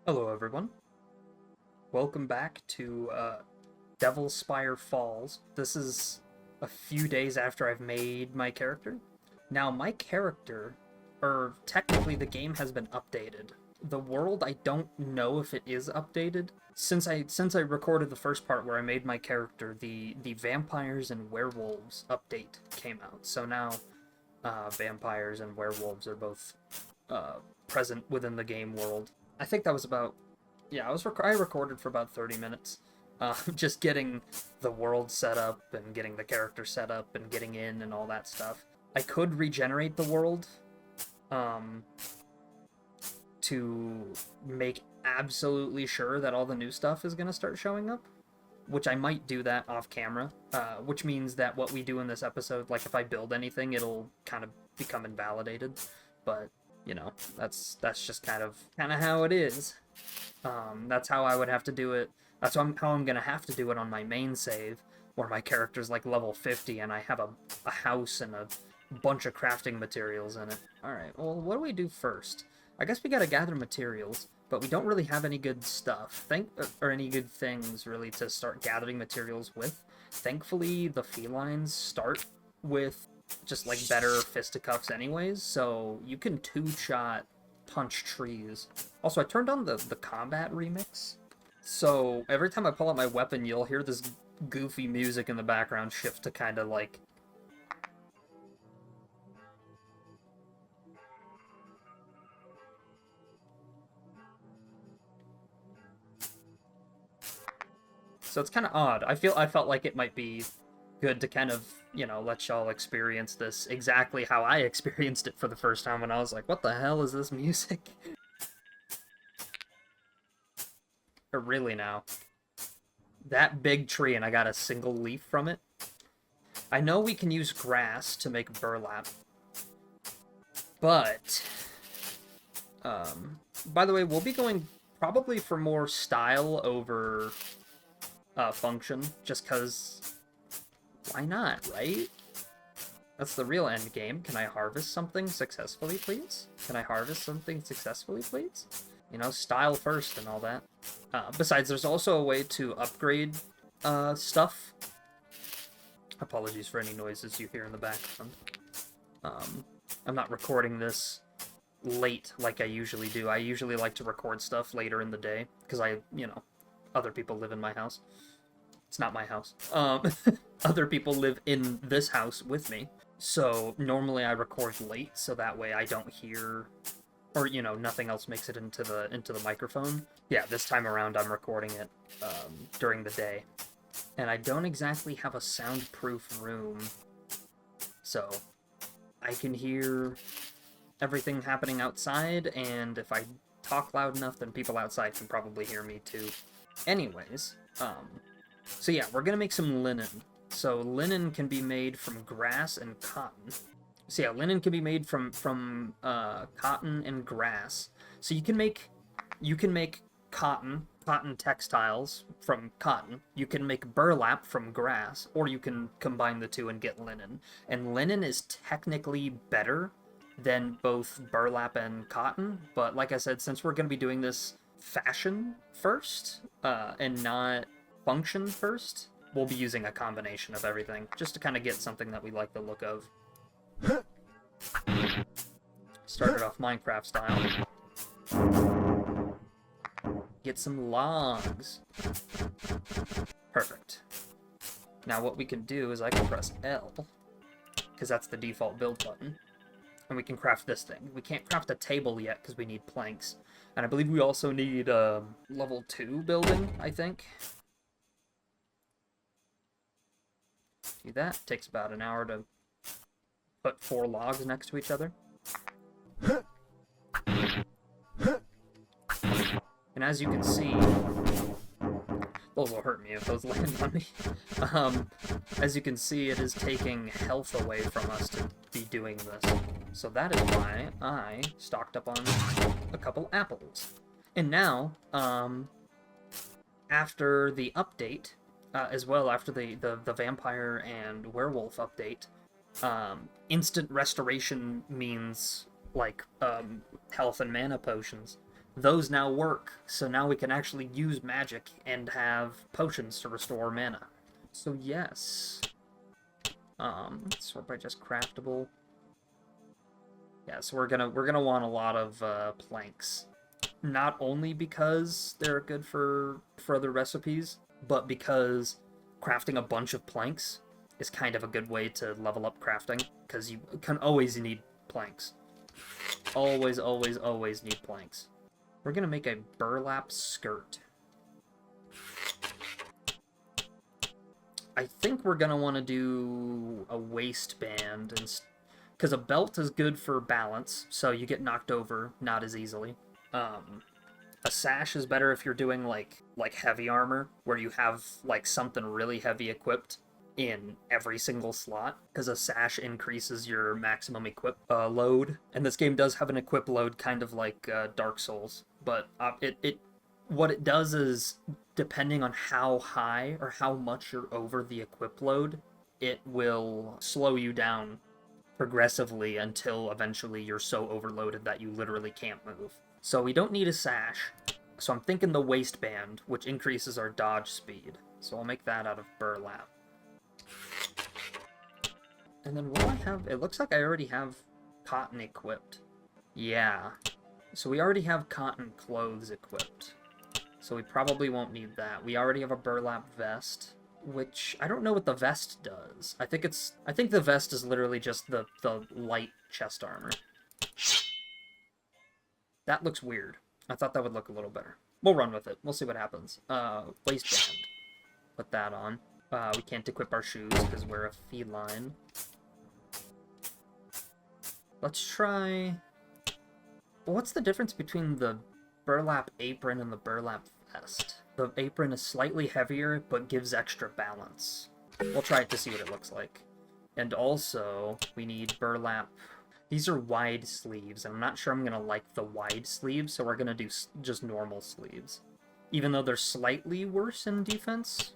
Hello everyone, welcome back to Devil Spire Falls. This is a few days after I've made my character. Now my character, or technically the game has been updated. The world, I don't know if it is updated. Since I recorded the first part where I made my character, the vampires and werewolves update came out. So now vampires and werewolves are both present within the game world. I think that was about, yeah, I recorded for about 30 minutes, just getting the world set up and getting the character set up and getting in and all that stuff. I could regenerate the world, to make absolutely sure that all the new stuff is going to start showing up, which I might do that off camera, which means that what we do in this episode, like if I build anything, it'll kind of become invalidated, but you know, that's just kind of how it is. That's how I would have to do it. That's how I'm gonna have to do it on my main save, where my character's like level 50 and I have a house and a bunch of crafting materials in it. Alright, well, what do we do first? I guess we gotta gather materials, but we don't really have any good stuff. Or any good things, really, to start gathering materials with. Thankfully, the felines start with just, like, better fisticuffs anyways, so you can two-shot punch trees. Also, I turned on the combat remix, so every time I pull out my weapon, you'll hear this goofy music in the background shift to kind of, like, so it's kind of odd. I felt like it might be good to kind of, you know, let y'all experience this exactly how I experienced it for the first time when I was like, what the hell is this music? Or really now. That big tree and I got a single leaf from it. I know we can use grass to make burlap. But, by the way, we'll be going probably for more style over function, just because why not, right? That's the real end game. Can I harvest something successfully, please? Can I harvest something successfully, please? You know, style first and all that. Besides, there's also a way to upgrade stuff. Apologies for any noises you hear in the background. I'm not recording this late like I usually do. I usually like to record stuff later in the day, because you know, other people live in my house. It's not my house. Other people live in this house with me. So normally I record late, so that way I don't hear, or you know, nothing else makes it into the microphone. Yeah, this time around I'm recording it during the day. And I don't exactly have a soundproof room, so I can hear everything happening outside, and if I talk loud enough, then people outside can probably hear me too. Anyways, so yeah, we're gonna make some linen. So linen can be made from grass and cotton. So yeah, linen can be made from cotton and grass. So you can make cotton textiles from cotton. You can make burlap from grass, or you can combine the two and get linen. And linen is technically better than both burlap and cotton, but like I said, since we're going to be doing this fashion first, and not function first, we'll be using a combination of everything, just to kind of get something that we like the look of. Started off Minecraft style. Get some logs. Perfect. Now what we can do is I can press L, because that's the default build button, and we can craft this thing. We can't craft a table yet because we need planks. And I believe we also need level 2 building, I think. Do that. Takes about an hour to put 4 logs next to each other. And as you can see, those will hurt me if those land on me. As you can see, it is taking health away from us to be doing this. So that is why I stocked up on a couple apples. And now, after the update, as well, after the vampire and werewolf update, instant restoration means, like, health and mana potions. those now work. So now we can actually use magic and have potions to restore mana. So yes. Sort by just craftable. Yeah, so we're gonna want a lot of planks. Not only because they're good for other recipes, but because crafting a bunch of planks is kind of a good way to level up crafting, because you can always need planks. Always, always, always need planks. We're gonna make a burlap skirt. I think we're gonna want to do a waistband, because a belt is good for balance, so you get knocked over not as easily. A sash is better if you're doing like heavy armor, where you have like something really heavy equipped in every single slot, because a sash increases your maximum equip load. And this game does have an equip load, kind of like Dark Souls, but what it does is, depending on how high or how much you're over the equip load, it will slow you down progressively until eventually you're so overloaded that you literally can't move. So we don't need a sash. So I'm thinking the waistband, which increases our dodge speed. So I'll make that out of burlap. And then what do I have? It looks like I already have cotton equipped. Yeah. So we already have cotton clothes equipped. So we probably won't need that. We already have a burlap vest, which I don't know what the vest does. I think the vest is literally just the light chest armor. That looks weird. I thought that would look a little better. We'll run with it. We'll see what happens. Waistband. Put that on. We can't equip our shoes because we're a feline. Let's try... What's the difference between the burlap apron and the burlap vest? The apron is slightly heavier, but gives extra balance. We'll try it to see what it looks like. And also, we need burlap... These are wide sleeves, and I'm not sure I'm going to like the wide sleeves, so we're going to do just normal sleeves. Even though they're slightly worse in defense,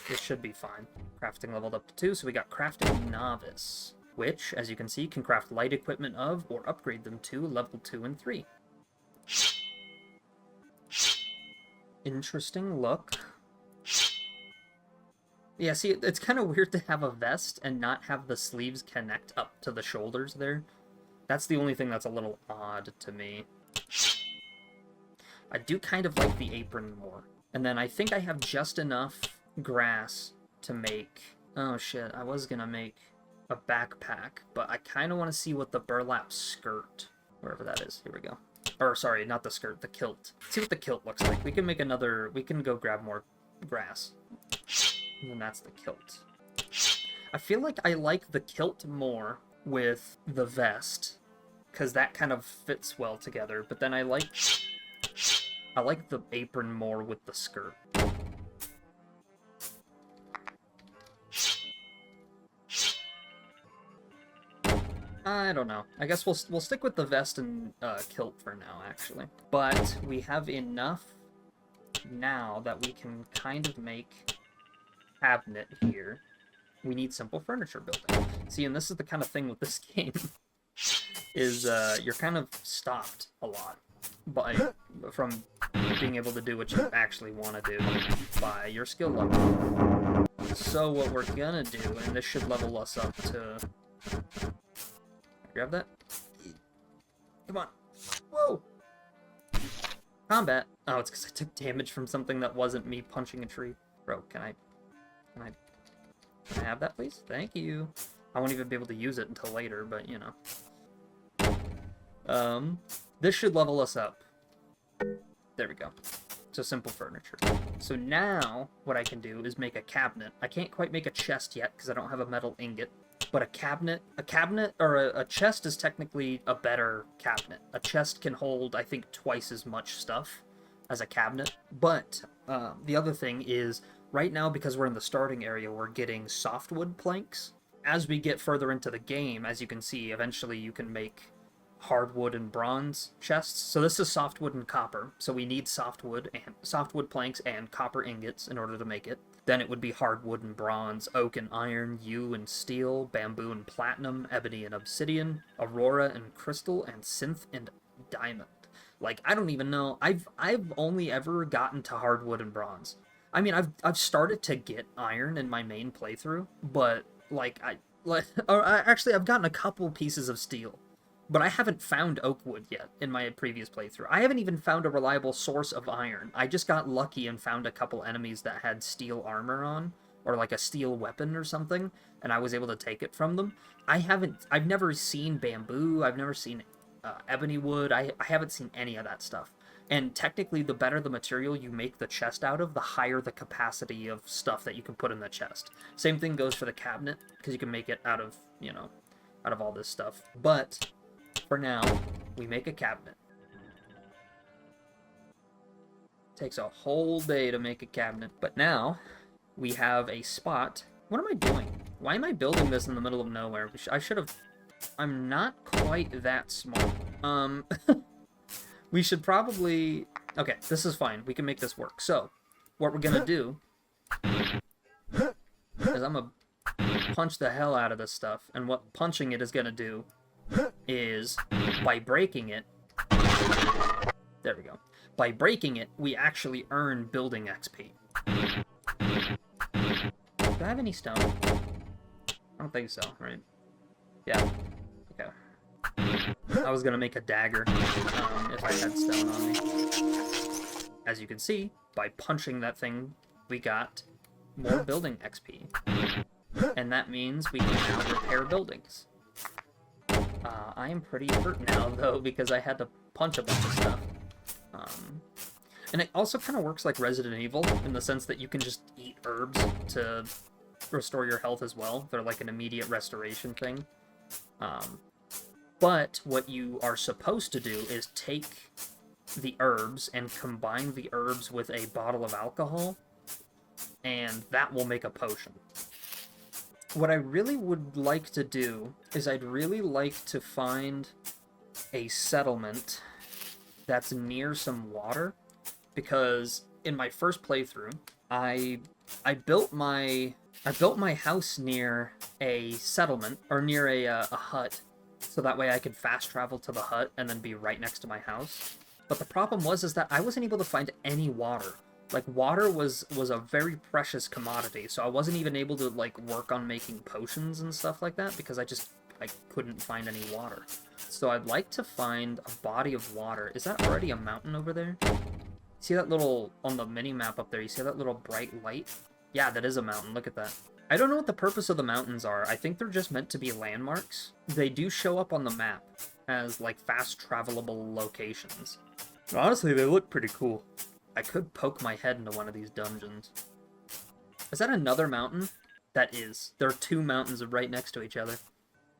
it should be fine. Crafting leveled up to 2, so we got Crafting Novice, which, as you can see, can craft light equipment of, or upgrade them to, level 2 and 3. Interesting look. Yeah, see, it's kind of weird to have a vest and not have the sleeves connect up to the shoulders there. That's the only thing that's a little odd to me. I do kind of like the apron more. And then I think I have just enough grass to make... Oh shit, I was gonna make a backpack, but I kind of want to see what the burlap skirt, wherever that is, here we go. Or sorry, not the skirt, the kilt. See what the kilt looks like. We can make another... We can go grab more grass. And then that's the kilt. I feel like I like the kilt more with the vest, because that kind of fits well together, but then I like the apron more with the skirt. I don't know. I guess we'll stick with the vest and kilt for now, actually. But we have enough now that we can kind of make cabinet here. We need simple furniture building. See, and this is the kind of thing with this game, is you're kind of stopped a lot from being able to do what you actually want to do by your skill level. So what we're gonna do, and this should level us up to... Grab that. Come on. Whoa! Combat. Oh, it's because I took damage from something that wasn't me punching a tree. Bro, can I have that, please? Thank you. I won't even be able to use it until later, but, you know. This should level us up. There we go. So simple furniture. So now, what I can do is make a cabinet. I can't quite make a chest yet, because I don't have a metal ingot. But a cabinet, or a chest is technically a better cabinet. A chest can hold, I think, twice as much stuff as a cabinet. But the other thing is, right now, because we're in the starting area, we're getting softwood planks. As we get further into the game, as you can see, eventually you can make hardwood and bronze chests. So this is softwood and copper. So we need softwood planks and copper ingots in order to make it. Then it would be hardwood and bronze, oak and iron, yew and steel, bamboo and platinum, ebony and obsidian, aurora and crystal, and synth and diamond. Like, I don't even know. I've only ever gotten to hardwood and bronze. I mean, I've started to get iron in my main playthrough, but like actually I've gotten a couple pieces of steel, but I haven't found oak wood yet in my previous playthrough. I haven't even found a reliable source of iron. I just got lucky and found a couple enemies that had steel armor on, or like a steel weapon or something, and I was able to take it from them. I've never seen bamboo, I've never seen ebony wood, I haven't seen any of that stuff. And technically, the better the material you make the chest out of, the higher the capacity of stuff that you can put in the chest. Same thing goes for the cabinet, because you can make it out of, you know, out of all this stuff. But for now, we make a cabinet. Takes a whole day to make a cabinet. But now, we have a spot. What am I doing? Why am I building this in the middle of nowhere? I should have... I'm not quite that smart. We should probably... Okay, this is fine. We can make this work. So, what we're gonna do is I'm gonna punch the hell out of this stuff. And what punching it is gonna do is, by breaking it... There we go. By breaking it, we actually earn building XP. Do I have any stone? I don't think so, right? Yeah. Okay. I was gonna make a dagger if I had stone on me. As you can see, by punching that thing, we got more building XP. And that means we can now repair buildings. I am pretty hurt now, though, because I had to punch a bunch of stuff. And it also kind of works like Resident Evil, in the sense that you can just eat herbs to restore your health as well. They're like an immediate restoration thing. But what you are supposed to do is take the herbs and combine the herbs with a bottle of alcohol, and that will make a potion. What I really would like to do is I'd really like to find a settlement that's near some water, because in my first playthrough, I built my house near a settlement, or near a hut, so that way I could fast travel to the hut and then be right next to my house. But the problem was is that I wasn't able to find any water. Like, water was a very precious commodity, so I wasn't even able to, like, work on making potions and stuff like that, because I couldn't find any water. So I'd like to find a body of water. Is that already a mountain over there? See that little, on the mini-map up there, you see that little bright light? Yeah, that is a mountain, look at that. I don't know what the purpose of the mountains are. I think they're just meant to be landmarks. They do show up on the map as, like, fast travelable locations. Honestly, they look pretty cool. I could poke my head into one of these dungeons. Is that another mountain? That is. There are two mountains right next to each other.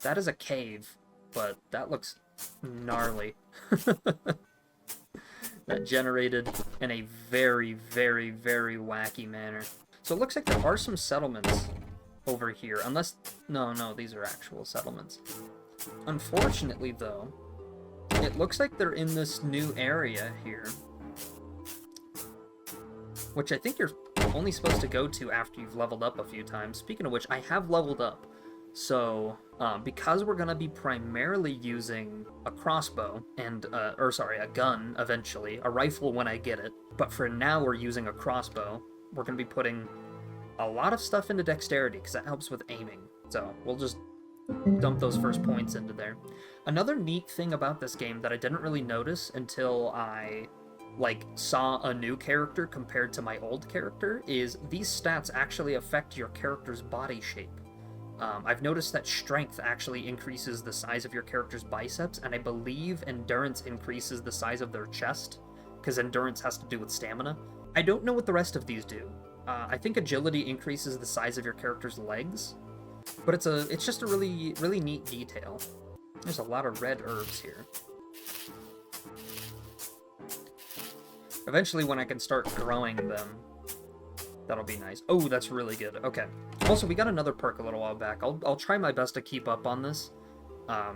That is a cave, but that looks gnarly. That generated in a very, very, very wacky manner. So it looks like there are some settlements over here, unless... No, these are actual settlements. Unfortunately, though, it looks like they're in this new area here, which I think you're only supposed to go to after you've leveled up a few times. Speaking of which, I have leveled up. So, because we're going to be primarily using a crossbow, and, a gun, eventually, a rifle when I get it, but for now we're using a crossbow, we're going to be putting a lot of stuff into dexterity, because that helps with aiming. So, we'll just dump those first points into there. Another neat thing about this game that I didn't really notice until I, saw a new character compared to my old character, is these stats actually affect your character's body shape. I've noticed that strength actually increases the size of your character's biceps, and I believe endurance increases the size of their chest, because endurance has to do with stamina. I don't know what the rest of these do. I think agility increases the size of your character's legs, but it's just a really, really neat detail. There's a lot of red herbs here. Eventually, when I can start growing them, that'll be nice. Oh, that's really good. Okay. Also, we got another perk a little while back. I'll try my best to keep up on this,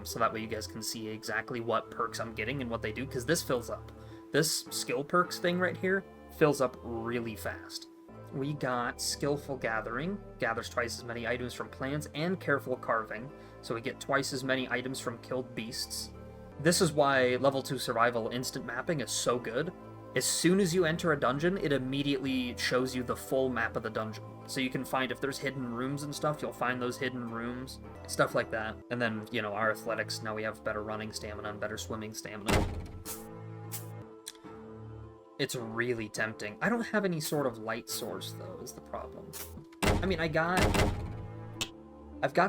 so that way you guys can see exactly what perks I'm getting and what they do, because this fills up. This skill perks thing right here fills up really fast. We got Skillful Gathering, gathers twice as many items from plants, and Careful Carving, so we get twice as many items from killed beasts. This is why level 2 survival instant mapping is so good. As soon as you enter a dungeon, it immediately shows you the full map of the dungeon. So you can find if there's hidden rooms and stuff, you'll find those hidden rooms, stuff like that. And then, you know, our athletics, now we have better running stamina and better swimming stamina. It's really tempting. I don't have any sort of light source, though, is the problem. I mean, I've got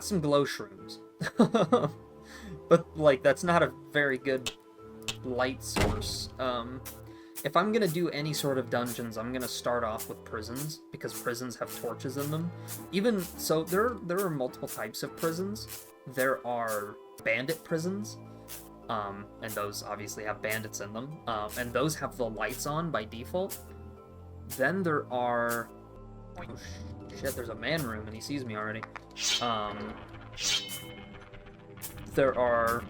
some glow shrooms. But, like, that's not a very good light source. If I'm gonna do any sort of dungeons, I'm gonna start off with prisons, because prisons have torches in them. Even, so there are multiple types of prisons. There are bandit prisons, and those obviously have bandits in them, and those have the lights on by default. Then there are... Oh shit, there's a man room, and he sees me already. There are...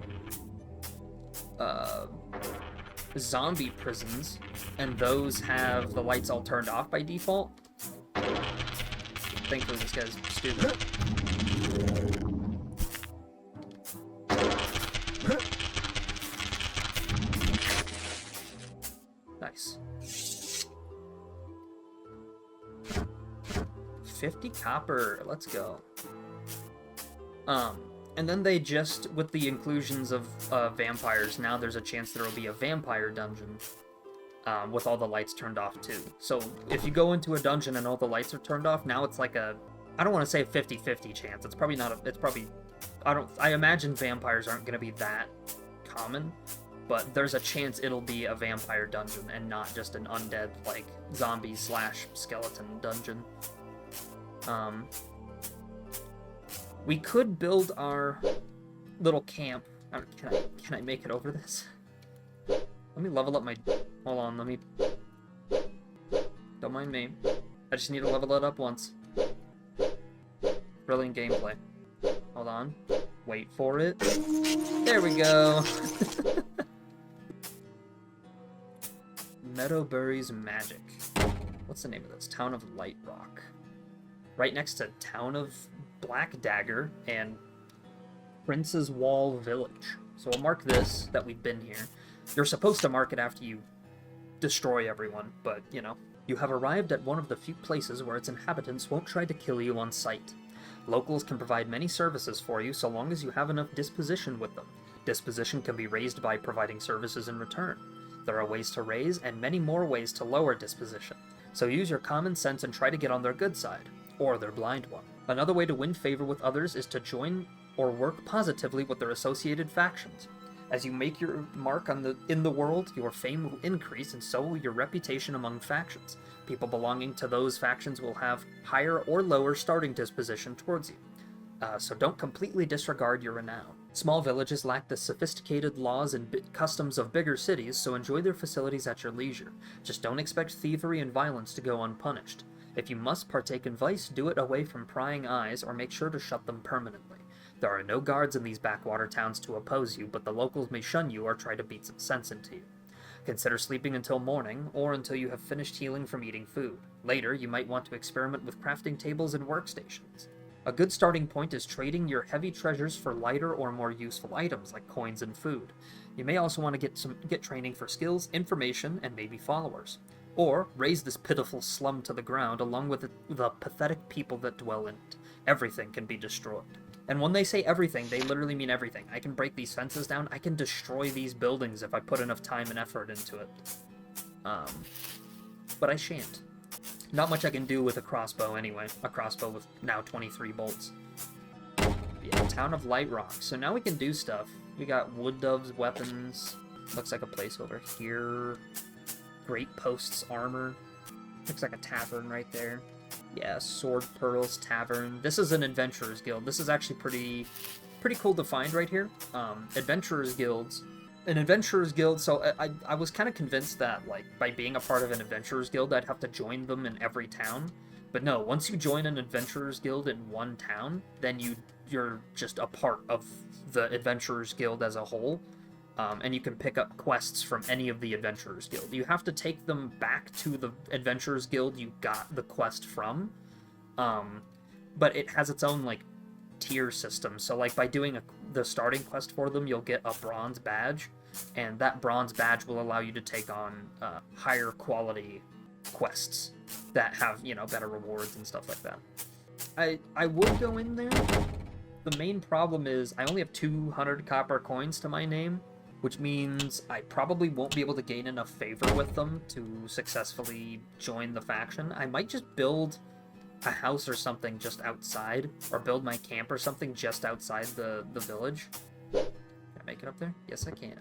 zombie prisons, and those have the lights all turned off by default. Thankfully this guy's stupid. Nice. 50 copper, let's go. And then they just, with the inclusions of vampires, now there's a chance there will be a vampire dungeon with all the lights turned off too. So if you go into a dungeon and all the lights are turned off, now it's like a, I don't want to say a 50-50 chance. It's probably not a, it's probably, I imagine vampires aren't going to be that common, but there's a chance it'll be a vampire dungeon and not just an undead, like, zombie/skeleton dungeon. We could build our little camp. Can I make it over this? Let me level up my... Hold on, let me... Don't mind me. I just need to level it up once. Brilliant gameplay. Hold on. Wait for it. There we go! Meadowbury's Magic. What's the name of this? Town of Light Rock. Right next to Town of Black Dagger and Prince's Wall Village. So we'll mark this, that we've been here. You're supposed to mark it after you destroy everyone, but, you know. You have arrived at one of the few places where its inhabitants won't try to kill you on sight. Locals can provide many services for you so long as you have enough disposition with them. Disposition can be raised by providing services in return. There are ways to raise, and many more ways to lower disposition. So use your common sense and try to get on their good side, or their blind one. Another way to win favor with others is to join or work positively with their associated factions. As you make your mark in the world, your fame will increase, and so will your reputation among factions. People belonging to those factions will have higher or lower starting disposition towards you. So don't completely disregard your renown. Small villages lack the sophisticated laws and customs of bigger cities, so enjoy their facilities at your leisure. Just don't expect thievery and violence to go unpunished. If you must partake in vice, do it away from prying eyes, or make sure to shut them permanently. There are no guards in these backwater towns to oppose you, but the locals may shun you or try to beat some sense into you. Consider sleeping until morning, or until you have finished healing from eating food. Later, you might want to experiment with crafting tables and workstations. A good starting point is trading your heavy treasures for lighter or more useful items like coins and food. You may also want to get training for skills, information, and maybe followers. Or raise this pitiful slum to the ground along with the pathetic people that dwell in it. Everything can be destroyed. And when they say everything, they literally mean everything. I can break these fences down, I can destroy these buildings if I put enough time and effort into it. But I shan't. Not much I can do with a crossbow anyway. A crossbow with now 23 bolts. Yeah, Town of Light Rock. So now we can do stuff. We got Wood Dove's weapons. Looks like a place over here. Great Post's armor. Looks like a tavern right there. Yeah, Sword Pearl's Tavern. This is an Adventurer's Guild. This is actually pretty cool to find right here. Adventurer's Guilds. An Adventurer's Guild, so I was kind of convinced that, like, by being a part of an Adventurer's Guild, I'd have to join them in every town. But no, once you join an Adventurer's Guild in one town, then you're just a part of the Adventurer's Guild as a whole. And you can pick up quests from any of the Adventurers Guild. You have to take them back to the Adventurers Guild you got the quest from, but it has its own, like, tier system. So, like, by doing the starting quest for them, you'll get a bronze badge, and that bronze badge will allow you to take on higher quality quests that have, you know, better rewards and stuff like that. I would go in there. The main problem is I only have 200 copper coins to my name, which means I probably won't be able to gain enough favor with them to successfully join the faction. I might just build a house or something just outside, or build my camp or something just outside the village. Can I make it up there? Yes, I can.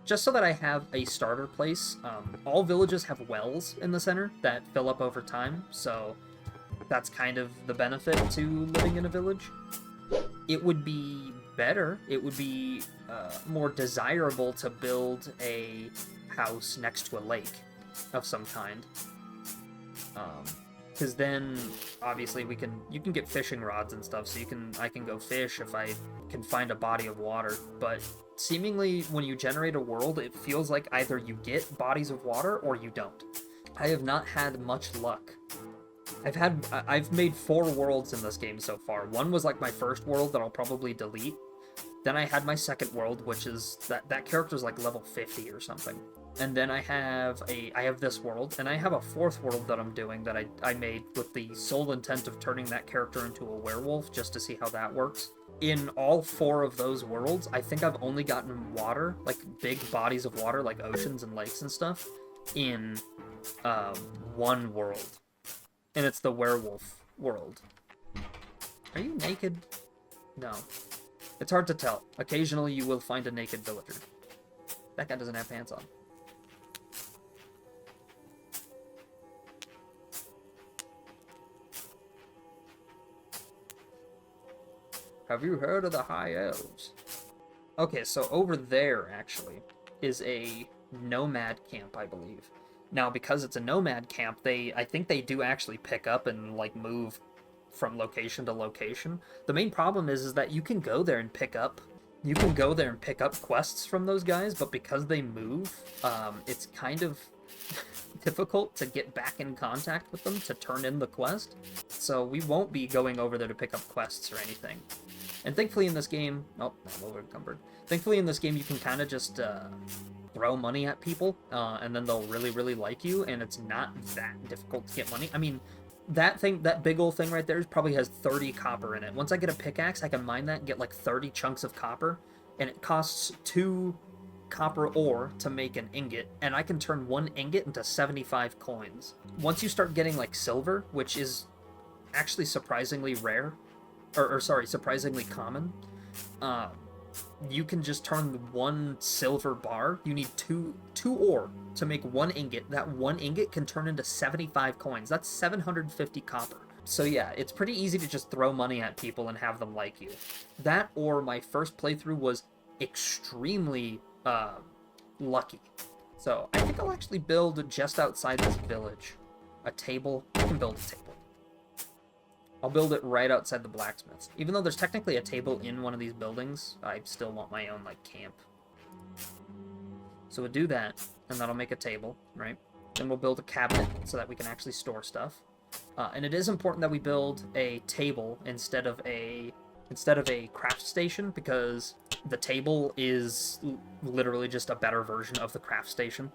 Just so that I have a starter place. All villages have wells in the center that fill up over time, so that's kind of the benefit to living in a village. It would be better, it would be more desirable to build a house next to a lake of some kind. Because then, obviously, you can get fishing rods and stuff, so I can go fish if I can find a body of water. But seemingly, when you generate a world, it feels like either you get bodies of water or you don't. I have not had much luck. I've made 4 worlds in this game so far. One was like my first world that I'll probably delete. Then I had my second world, which is that character's like level 50 or something. And then I have this world, and I have a 4th world that I'm doing that I made with the sole intent of turning that character into a werewolf, just to see how that works. In all 4 of those worlds, I think I've only gotten water, like big bodies of water, like oceans and lakes and stuff, in 1 world. And it's the werewolf world. Are you naked? No. It's hard to tell. Occasionally you will find a naked villager. That guy doesn't have pants on. Have you heard of the High Elves? Okay, so over there, actually, is a nomad camp, I believe. Now, because it's a nomad camp, I think they do actually pick up and, like, move from location to location. The main problem is that you can go there and pick up quests from those guys, but because they move, it's kind of difficult to get back in contact with them to turn in the quest. So we won't be going over there to pick up quests or anything. And thankfully in this game, oh, I'm over encumbered. Thankfully in this game you can kind of just throw money at people, and then they'll really, really like you, and it's not that difficult to get money. I mean, that big old thing right there probably has 30 copper in it. Once I get a pickaxe, I can mine that and get like 30 chunks of copper, and it costs 2 copper ore to make an ingot, and I can turn 1 ingot into 75 coins. Once you start getting like silver, which is actually surprisingly rare, or sorry, surprisingly common, you can just turn 1 silver bar. You need 2 ore to make 1 ingot. That 1 ingot can turn into 75 coins. That's 750 copper. So yeah, it's pretty easy to just throw money at people and have them like you. That, or my first playthrough was extremely lucky. So I think I'll actually build just outside this village a table. I can build a table. I'll build it right outside the blacksmith's. Even though there's technically a table in one of these buildings, I still want my own, like, camp. So we'll do that, and that'll make a table, right? Then we'll build a cabinet so that we can actually store stuff. And it is important that we build a table instead of a craft station, because the table is literally just a better version of the craft station.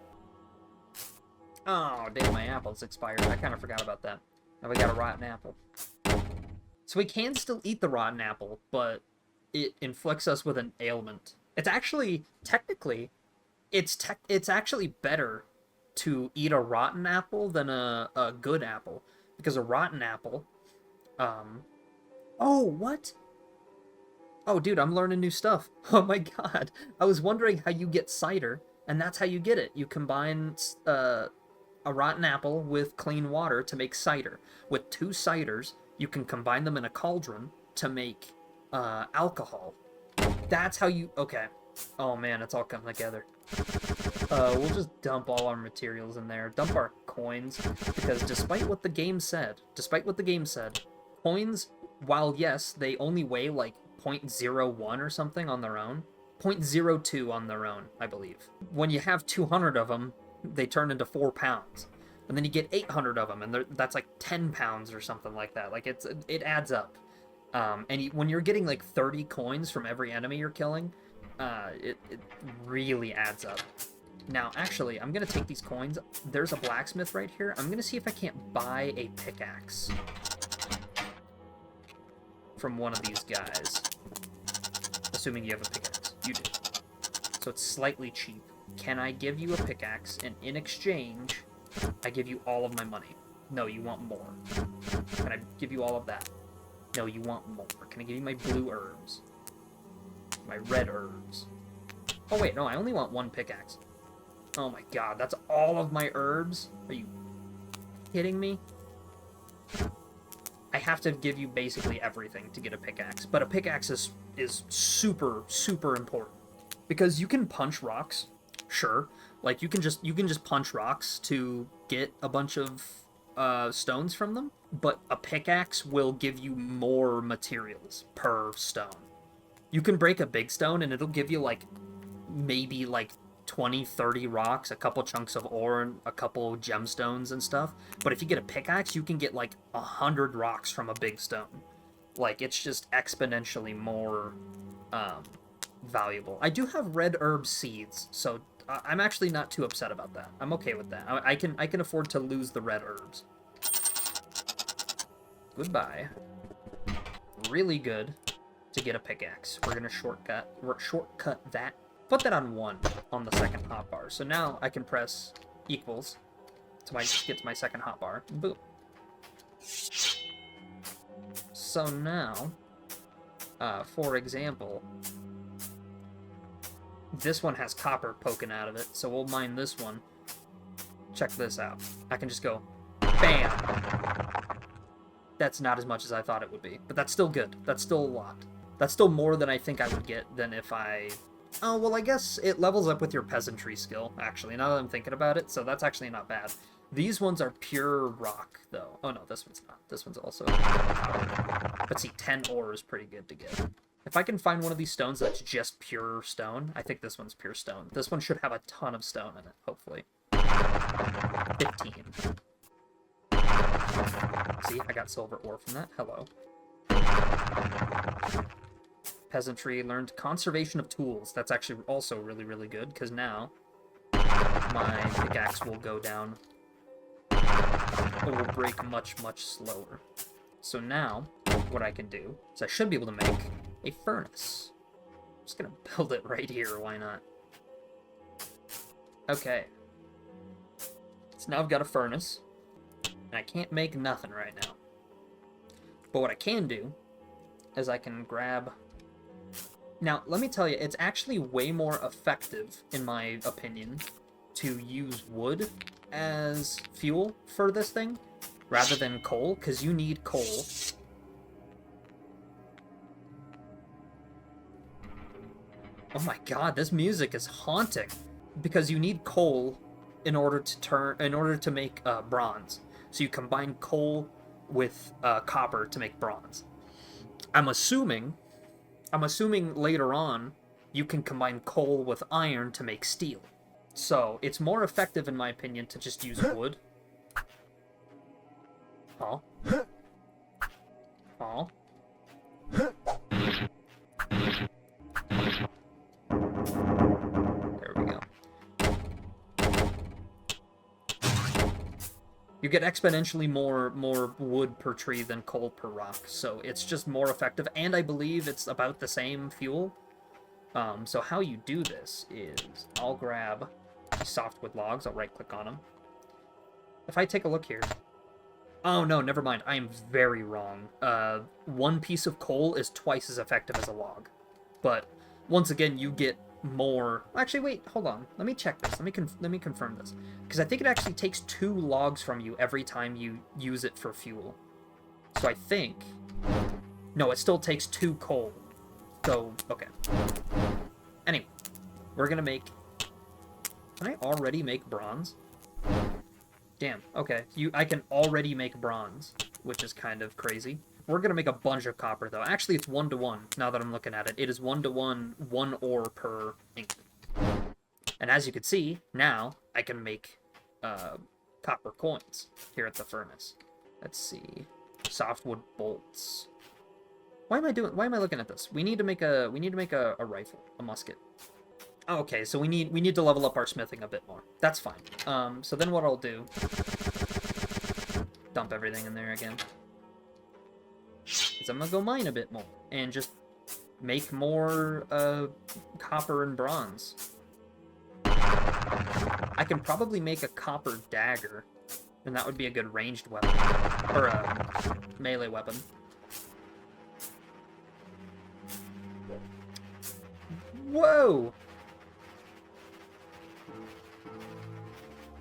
Oh, damn, my apple's expired. I kind of forgot about that. Now we got a rotten apple. So we can still eat the rotten apple, but it inflicts us with an ailment. It's actually, technically, it's actually better to eat a rotten apple than a good apple. Because a rotten apple, oh, what? Oh, dude, I'm learning new stuff. Oh my god. I was wondering how you get cider, and that's how you get it. You combine a rotten apple with clean water to make cider. With 2 ciders, you can combine them in a cauldron to make alcohol. That's how you... Okay. Oh man, it's all coming together. We'll just dump all our materials in there. Dump our coins. Because despite what the game said, coins, while yes, they only weigh like 0.01 or something on their own, 0.02 on their own, I believe. When you have 200 of them, they turn into 4 pounds. And then you get 800 of them, and that's like 10 pounds or something like that. Like, it adds up. And when you're getting like 30 coins from every enemy you're killing, it really adds up. Now, actually, I'm gonna take these coins. There's a blacksmith right here. I'm gonna see if I can't buy a pickaxe from one of these guys. Assuming you have a pickaxe. You do. So it's slightly cheap. Can I give you a pickaxe, and in exchange, I give you all of my money? No, you want more. Can I give you all of that? No, you want more. Can I give you my blue herbs? My red herbs? Oh wait, no, I only want one pickaxe. Oh my god, that's all of my herbs? Are you kidding me? I have to give you basically everything to get a pickaxe, but a pickaxe is super, super important. Because you can punch rocks, sure. Like, you can just punch rocks to get a bunch of stones from them, but a pickaxe will give you more materials per stone. You can break a big stone and it'll give you, like, maybe, like, 20, 30 rocks, a couple chunks of ore, and a couple gemstones and stuff. But if you get a pickaxe, you can get, like, 100 rocks from a big stone. Like, it's just exponentially more valuable. I do have red herb seeds, so I'm actually not too upset about that. I'm okay with that. I can afford to lose the red herbs. Goodbye. Really good to get a pickaxe. We're gonna shortcut that. Put that on 1 on the second hotbar. So now I can press equals to get to my second hotbar. Boom. So now, for example, this one has copper poking out of it, so we'll mine this one. Check this out. I can just go, bam! That's not as much as I thought it would be, but that's still good. That's still a lot. That's still more than I think I would get than if I... Oh, well, I guess it levels up with your peasantry skill, actually, now that I'm thinking about it, so that's actually not bad. These ones are pure rock, though. Oh, no, this one's not. This one's also power. But see, 10 ore is pretty good to get. If I can find one of these stones that's just pure stone, I think this one's pure stone. This one should have a ton of stone in it, hopefully. 15. See, I got silver ore from that. Hello. Peasantry learned conservation of tools. That's actually also really, really good, because now my pickaxe will go down. It will break much, much slower. So now, what I can do is I should be able to make a furnace. I'm just gonna build it right here, why not? Okay. So now I've got a furnace, and I can't make nothing right now. But what I can do is I can grab... Now, let me tell you, it's actually way more effective, in my opinion, to use wood as fuel for this thing, rather than coal, because you need coal. Oh my god, this music is haunting, because you need coal in order to make bronze. So you combine coal with copper to make bronze. I'm assuming later on you can combine coal with iron to make steel. So it's more effective, in my opinion, to just use wood. Oh. Oh. There we go. You get exponentially more wood per tree than coal per rock, so it's just more effective, and I believe it's about the same fuel. So how you do this is, I'll grab softwood logs, I'll right-click on them. If I take a look here... Oh no, never mind, I am very wrong. One piece of coal is twice as effective as a log. But, once again, you get more... Actually, wait, hold on. Let me check this. Let me confirm this. Because I think it actually takes 2 logs from you every time you use it for fuel. So I think... No, it still takes 2 coal. So, okay. Anyway, we're gonna make... Can I already make bronze? Damn, okay. I can already make bronze, which is kind of crazy. We're gonna make a bunch of copper, though. Actually, it's 1-to-1, now that I'm looking at it. It is 1-to-1, 1 ore per ink. And as you can see, now I can make copper coins here at the furnace. Let's see. Softwood bolts. Why am I looking at this? We need to make a rifle, a musket. Okay, so we need to level up our smithing a bit more. That's fine. So then what I'll do, dump everything in there again, is I'm gonna go mine a bit more and just make more copper and bronze. I can probably make a copper dagger, and that would be a good ranged weapon, or a melee weapon. Whoa!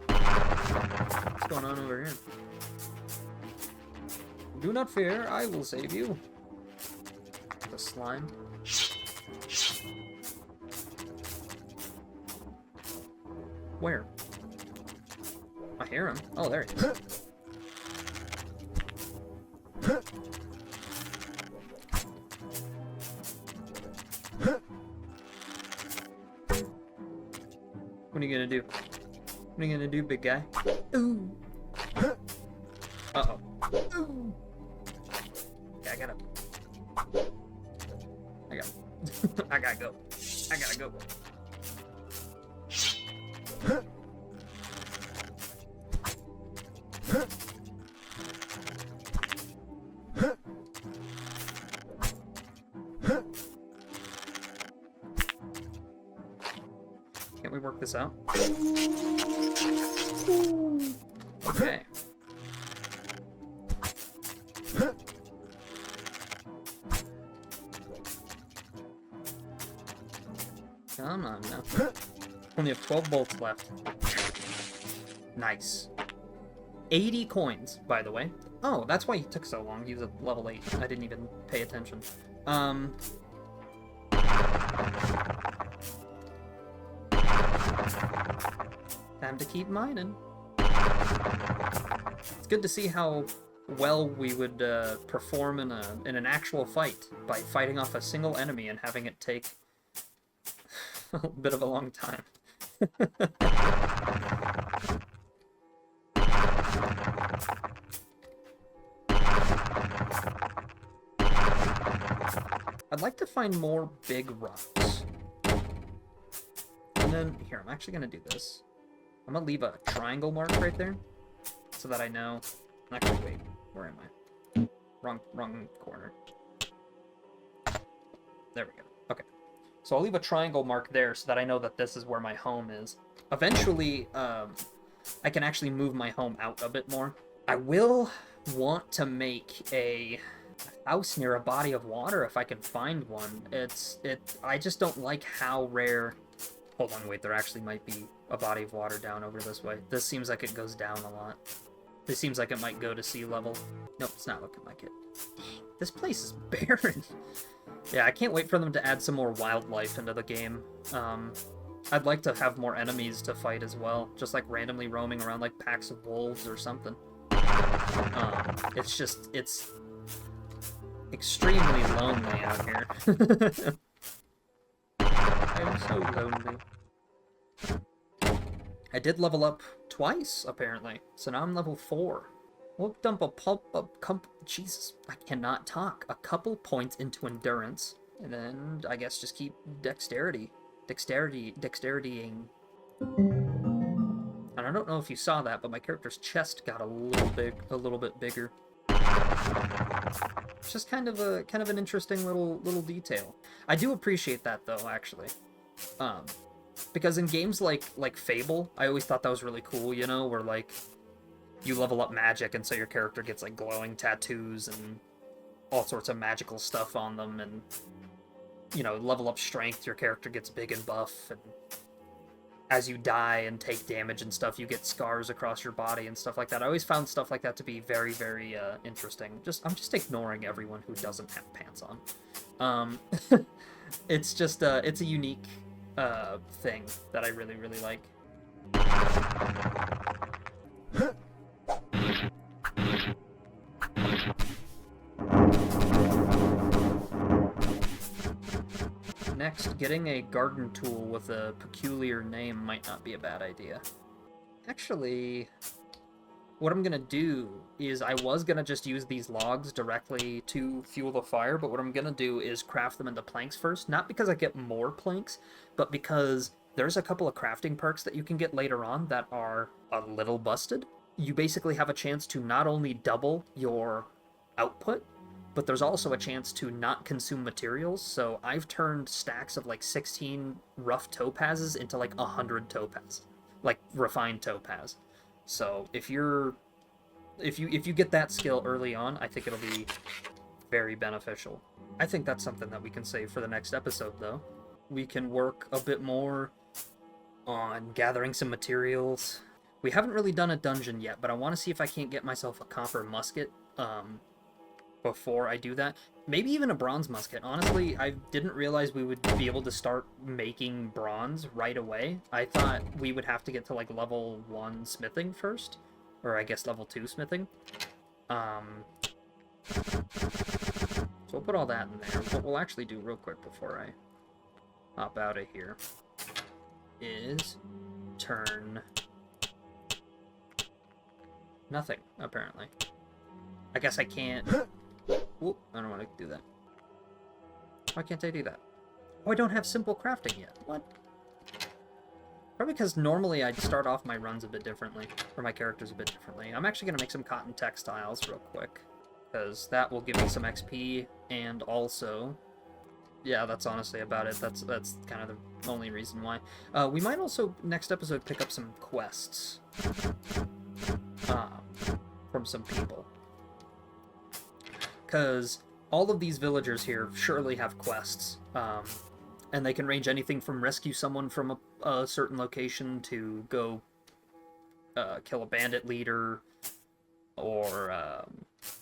What's going on over here? Do not fear, I will save you. The slime. Where? I hear him. Oh, there he is. What are you gonna do? What are you gonna do, big guy? Ooh. Uh-oh. Ooh. Yeah, I gotta go. I gotta go. Can't we work this out? Okay. Come on now. Only have 12 bolts left. Nice. 80 coins, by the way. Oh, that's why he took so long. He was at level 8. I didn't even pay attention. Time to keep mining. It's good to see how well we would perform in an actual fight by fighting off a single enemy and having it take a bit of a long time. I'd like to find more big rocks. And then, here, I'm actually going to do this. I'm going to leave a triangle mark right there, so that I know... Actually, wait, where am I? Wrong corner. There we go. Okay. So I'll leave a triangle mark there so that I know that this is where my home is. Eventually, I can actually move my home out a bit more. I will want to make a house near a body of water if I can find one. I just don't like how rare... Hold on, wait, there actually might be a body of water down over this way. This seems like it goes down a lot. This seems like it might go to sea level. Nope, it's not looking like it. This place is barren. Yeah, I can't wait for them to add some more wildlife into the game. I'd like to have more enemies to fight as well, just like randomly roaming around like packs of wolves or something. It's extremely lonely out here. I'm so lonely. I did level up twice, apparently, so now I'm level 4. We'll dump Jesus, I cannot talk. A couple points into endurance, and then I guess just keep dexterying. And I don't know if you saw that, but my character's chest got a little bit bigger. It's just kind of an interesting little detail. I do appreciate that though, actually. Because in games like Fable, I always thought that was really cool, you know, where like you level up magic and so your character gets like glowing tattoos and all sorts of magical stuff on them, and you know, level up strength, your character gets big and buff, and as you die and take damage and stuff, you get scars across your body and stuff like that. I always found stuff like that to be very, very interesting. I'm just ignoring everyone who doesn't have pants on. It's just it's a unique thing that I really, really like. Next, getting a garden tool with a peculiar name might not be a bad idea. Actually, what I'm gonna do is I was gonna just use these logs directly to fuel the fire, but what I'm gonna do is craft them into planks first, not because I get more planks, but because there's a couple of crafting perks that you can get later on that are a little busted. You basically have a chance to not only double your output, but there's also a chance to not consume materials. So I've turned stacks of like 16 rough topazes into like 100 topaz, like refined topaz. So if you get that skill early on, I think it'll be very beneficial. I think that's something that we can save for the next episode, though. We can work a bit more on gathering some materials. We haven't really done a dungeon yet, but I want to see if I can't get myself a copper musket before I do that. Maybe even a bronze musket. Honestly, I didn't realize we would be able to start making bronze right away. I thought we would have to get to like level 1 smithing first, or I guess level 2 smithing. So we'll put all that in there. What we'll actually do real quick before I hop out of here is turn nothing, apparently. I guess I can't... Oop, I don't want to do that. Why can't I do that? Oh, I don't have simple crafting yet. What? Probably because normally I'd start off my runs a bit differently, or my characters a bit differently. I'm actually going to make some cotton textiles real quick, because that will give me some XP, and also... Yeah, that's honestly about it. That's kind of the only reason why. We might also, next episode, pick up some quests from some people. Because all of these villagers here surely have quests, and they can range anything from rescue someone from a certain location to go kill a bandit leader, or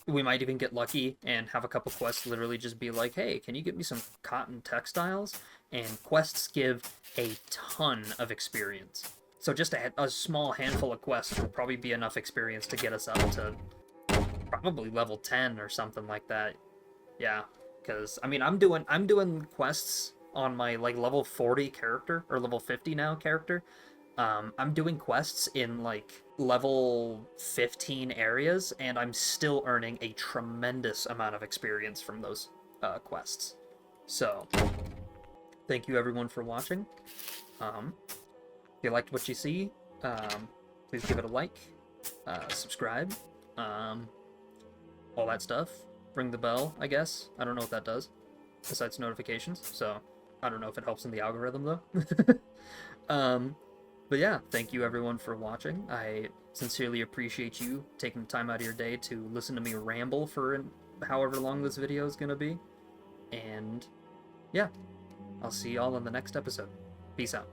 we might even get lucky and have a couple quests literally just be like, hey, can you get me some cotton textiles? And quests give a ton of experience. So just a small handful of quests will probably be enough experience to get us up to probably level 10 or something like that. Yeah, because I mean I'm doing quests on my like level 40 character, or level 50 now character. I'm doing quests in like level 15 areas, and I'm still earning a tremendous amount of experience from those quests. So thank you everyone for watching. If you liked what you see, please give it a like, subscribe, all that stuff. Ring the bell, I guess. I don't know what that does, besides notifications, so I don't know if it helps in the algorithm, though. But yeah, thank you everyone for watching. I sincerely appreciate you taking the time out of your day to listen to me ramble for however long this video is gonna be. And yeah, I'll see y'all in the next episode. Peace out.